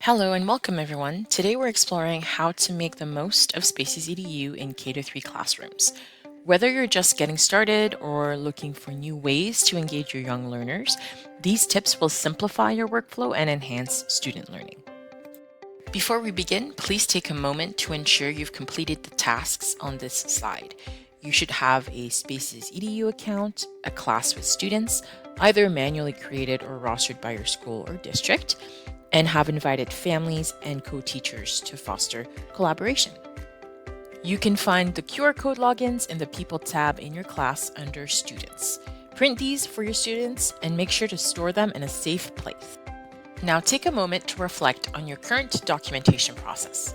Hello and welcome everyone. Today we're exploring how to make the most of SpacesEDU in K-3 classrooms. Whether you're just getting started or looking for new ways to engage your young learners, these tips will simplify your workflow and enhance student learning. Before we begin, please take a moment to ensure you've completed the tasks on this slide. You should have a SpacesEDU account, a class with students, either manually created or rostered by your school or district, and have invited families and co-teachers to foster collaboration. You can find the QR code logins in the People tab in your class under Students. Print these for your students and make sure to store them in a safe place. Now take a moment to reflect on your current documentation process.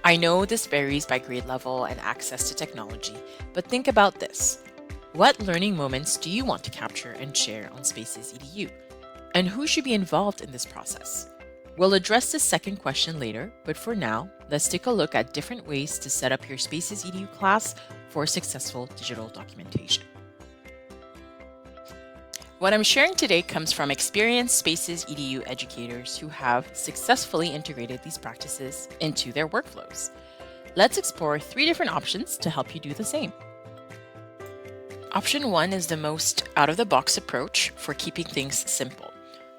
I know this varies by grade level and access to technology, but think about this. What learning moments do you want to capture and share on SpacesEDU? And who should be involved in this process? We'll address this second question later, but for now, let's take a look at different ways to set up your SpacesEDU class for successful digital documentation. What I'm sharing today comes from experienced SpacesEDU educators who have successfully integrated these practices into their workflows. Let's explore 3 different options to help you do the same. Option 1 is the most out-of-the-box approach for keeping things simple.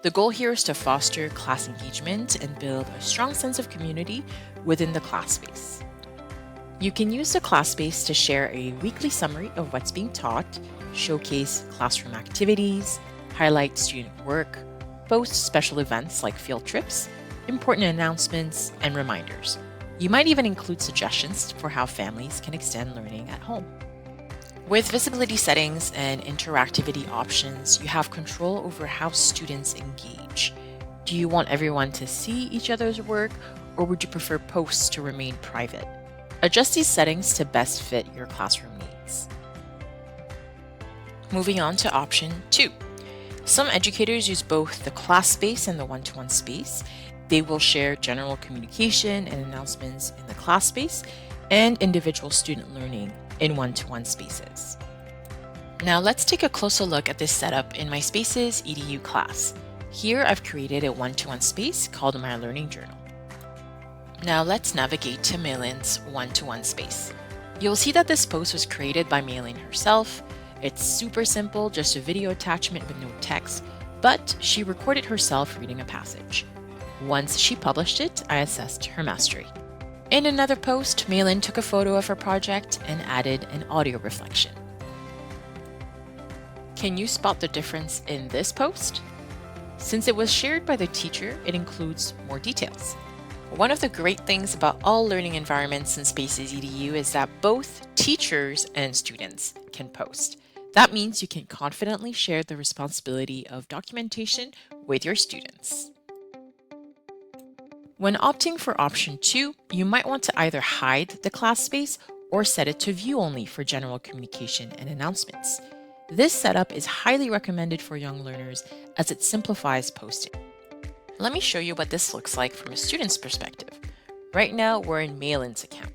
The goal here is to foster class engagement and build a strong sense of community within the class space. You can use the class space to share a weekly summary of what's being taught, showcase classroom activities, highlight student work, post special events like field trips, important announcements, and reminders. You might even include suggestions for how families can extend learning at home. With visibility settings and interactivity options, you have control over how students engage. Do you want everyone to see each other's work, or would you prefer posts to remain private? Adjust these settings to best fit your classroom needs. Moving on to option 2. Some educators use both the class space and the one-to-one space. They will share general communication and announcements in the class space and individual student learning in one-to-one spaces. Now let's take a closer look at this setup in my SpacesEDU class. Here I've created a one-to-one space called my Learning Journal. Now let's navigate to Maylin's one-to-one space. You'll see that this post was created by Maylin herself. It's super simple, just a video attachment with no text, but she recorded herself reading a passage. Once she published it, I assessed her mastery. In another post, Maylin took a photo of her project and added an audio reflection. Can you spot the difference in this post? Since it was shared by the teacher, it includes more details. One of the great things about all learning environments in SpacesEDU is that both teachers and students can post. That means you can confidently share the responsibility of documentation with your students. When opting for option 2, you might want to either hide the class space or set it to view only for general communication and announcements. This setup is highly recommended for young learners as it simplifies posting. Let me show you what this looks like from a student's perspective. Right now, we're in Maylin's account.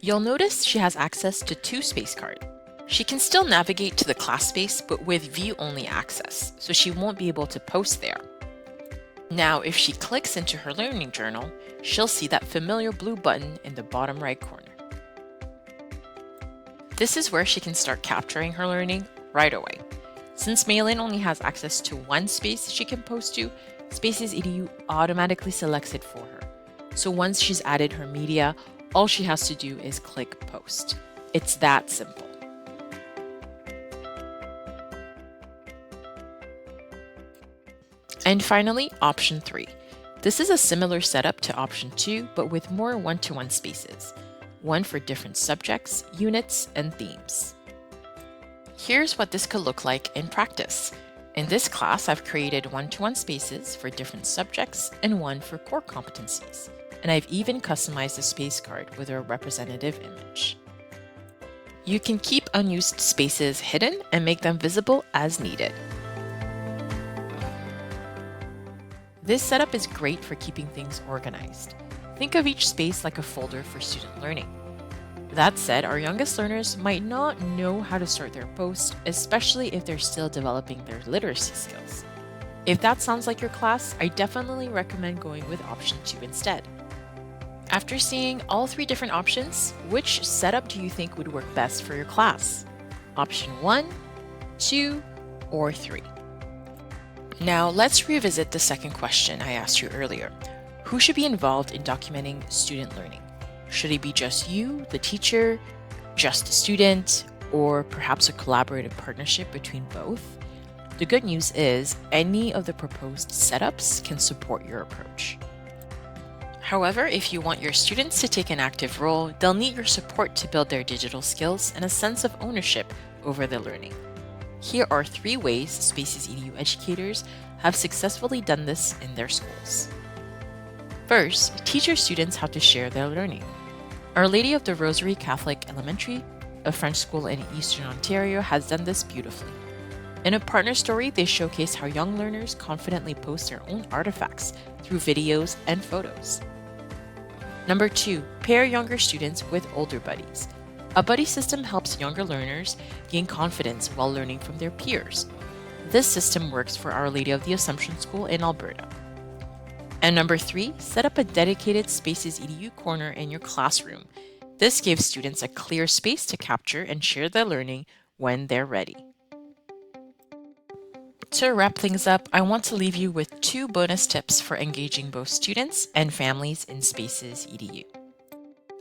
You'll notice she has access to 2 space cards. She can still navigate to the class space, but with view-only access, so she won't be able to post there. Now, if she clicks into her learning journal, she'll see that familiar blue button in the bottom right corner. This is where she can start capturing her learning right away. Since Maylin only has access to 1 space she can post to, SpacesEDU automatically selects it for her. So once she's added her media, all she has to do is click Post. It's that simple. And finally, option 3. This is a similar setup to option 2, but with more one-to-one spaces. One for different subjects, units, and themes. Here's what this could look like in practice. In this class, I've created one-to-one spaces for different subjects and one for core competencies. And I've even customized the space card with a representative image. You can keep unused spaces hidden and make them visible as needed. This setup is great for keeping things organized. Think of each space like a folder for student learning. That said, our youngest learners might not know how to sort their posts, especially if they're still developing their literacy skills. If that sounds like your class, I definitely recommend going with option 2 instead. After seeing all 3 different options, which setup do you think would work best for your class? Option 1, 2, or 3? Now let's revisit the second question I asked you earlier. Who should be involved in documenting student learning? Should it be just you, the teacher, just the student, or perhaps a collaborative partnership between both? The good news is any of the proposed setups can support your approach. However, if you want your students to take an active role, they'll need your support to build their digital skills and a sense of ownership over their learning. Here are 3 ways SpacesEDU educators have successfully done this in their schools. First, teach your students how to share their learning. Our Lady of the Rosary Catholic Elementary, a French school in Eastern Ontario, has done this beautifully. In a partner story, they showcase how young learners confidently post their own artifacts through videos and photos. Number 2, pair younger students with older buddies. A buddy system helps younger learners gain confidence while learning from their peers. This system works for Our Lady of the Assumption School in Alberta. And number 3, set up a dedicated SpacesEDU corner in your classroom. This gives students a clear space to capture and share their learning when they're ready. To wrap things up, I want to leave you with 2 bonus tips for engaging both students and families in SpacesEDU.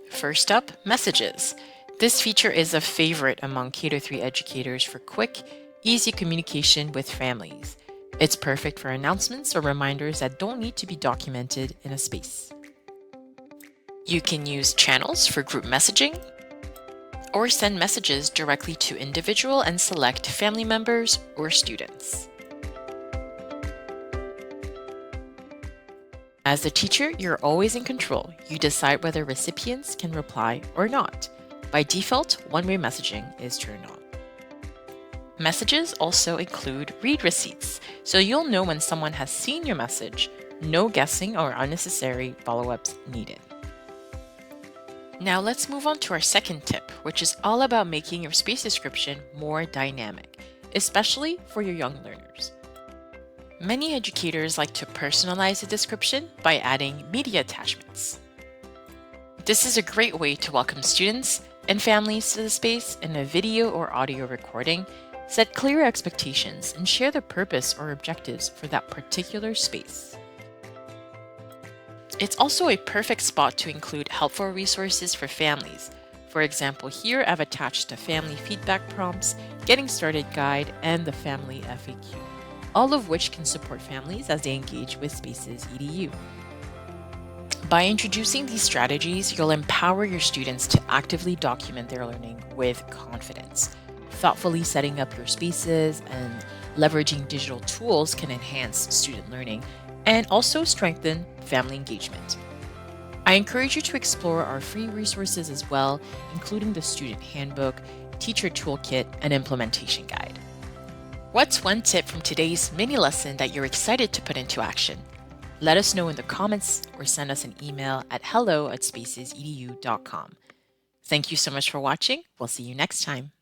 First up, messages. This feature is a favorite among K-3 educators for quick, easy communication with families. It's perfect for announcements or reminders that don't need to be documented in a space. You can use channels for group messaging, or send messages directly to individual and select family members or students. As the teacher, you're always in control. You decide whether recipients can reply or not. By default, one-way messaging is turned on. Messages also include read receipts, so you'll know when someone has seen your message. No guessing or unnecessary follow-ups needed. Now let's move on to our second tip, which is all about making your space description more dynamic, especially for your young learners. Many educators like to personalize the description by adding media attachments. This is a great way to welcome students and families to the space in a video or audio recording, set clear expectations, and share the purpose or objectives for that particular space. It's also a perfect spot to include helpful resources for families. For example, here I've attached a family feedback prompts, getting started guide, and the family FAQ, all of which can support families as they engage with SpacesEDU. By introducing these strategies, you'll empower your students to actively document their learning with confidence. Thoughtfully setting up your spaces and leveraging digital tools can enhance student learning and also strengthen family engagement. I encourage you to explore our free resources as well, including the student handbook, teacher toolkit, and implementation guide. What's one tip from today's mini lesson that you're excited to put into action? Let us know in the comments or send us an email at hello@spacesedu.com. Thank you so much for watching. We'll see you next time.